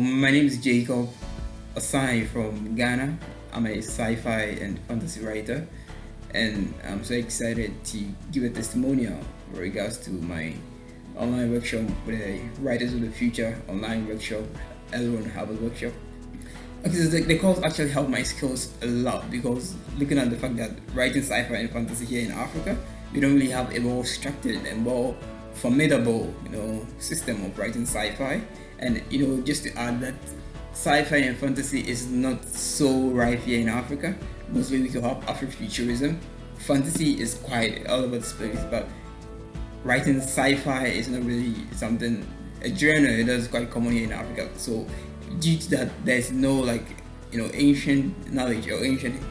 My name is Jacob Osae from Ghana. I'm a sci-fi and fantasy writer, and I'm so excited to give a testimonial with regards to my online workshop with the Writers of the Future online workshop, Hubbard workshop. Okay, so the course actually helped my skills a lot because looking at the fact that writing sci-fi and fantasy here in Africa, we don't really have a more structured and more formidable, system of writing sci-fi. And just to add that sci-fi and fantasy is not so rife here in Africa. Mostly we could have Afrofuturism. Fantasy is quite all over the place, but writing sci-fi is not really something, a genre that is quite common here in Africa. So due to that, there's no ancient knowledge or ancient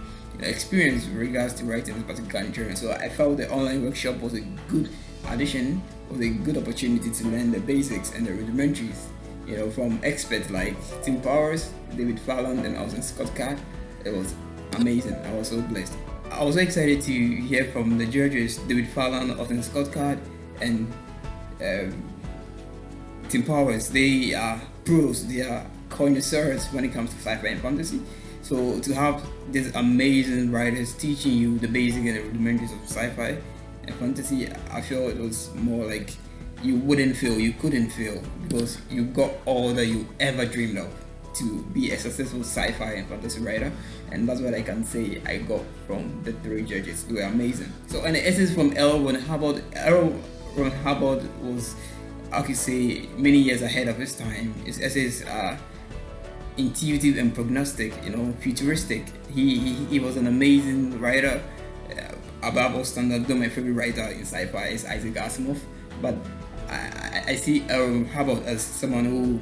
experience with regards to writing this particular genre. So I felt the online workshop was a good addition, was a good opportunity to learn the basics and the rudimentaries, from experts like Tim Powers, David Fallon, and Austin Scott Card. It was amazing. I was so blessed. I was so excited to hear from the judges, David Fallon, Austin Scott Card, and Tim Powers. They are pros. They are connoisseurs when it comes to sci-fi and fantasy. So to have these amazing writers teaching you the basic and the rudimentaries of sci-fi and fantasy, I feel it was more like you couldn't fail, because you got all that you ever dreamed of to be a successful sci-fi and fantasy writer. And that's what I can say I got from the three judges. They were amazing. So an essay from L. Ron Hubbard. L. Ron Hubbard was, I could say, many years ahead of his time. His essays are intuitive and prognostic, futuristic. He was an amazing writer. Above all standard, though my favorite writer in sci-fi is Isaac Asimov, but I see Hubbard as someone who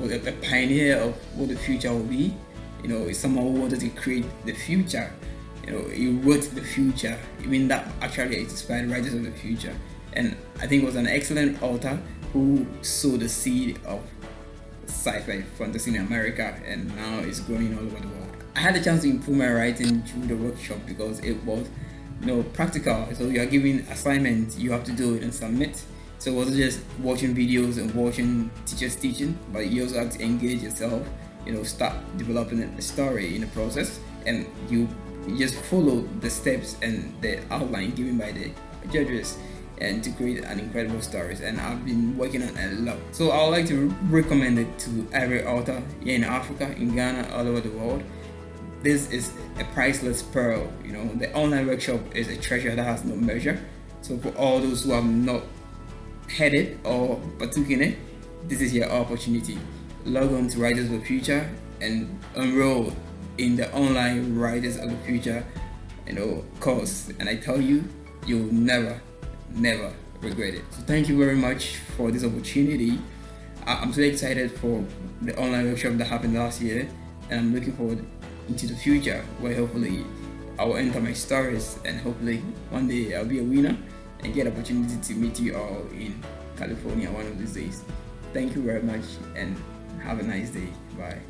was a pioneer of what the future will be. Is someone who wanted to create the future. He wrote the future. That actually inspired writers of the future. And I think it was an excellent author who sowed the seed of sci-fi fantasy in America, and now it's growing all over the world. I had the chance to improve my writing through the workshop because it was practical. So you are given assignments, you have to do it and submit. So it wasn't just watching videos and watching teachers teaching, but you also have to engage yourself, start developing a story in the process, and you just follow the steps and the outline given by the judges, and to create an incredible stories. And I've been working on a lot. So I would like to recommend it to every author here in Africa, in Ghana, all over the world. This is a priceless pearl. The online workshop is a treasure that has no measure. So for all those who have not had it or partook in it, this is your opportunity. Log on to Writers of the Future and enroll in the online Writers of the Future course. And I tell you, you'll never regret it. So thank you very much for this opportunity. I'm so excited for the online workshop that happened last year, and I'm looking forward into the future where hopefully I will enter my stories, and hopefully one day I'll be a winner and get opportunity to meet you all in California one of these days. Thank you very much and have a nice day. Bye.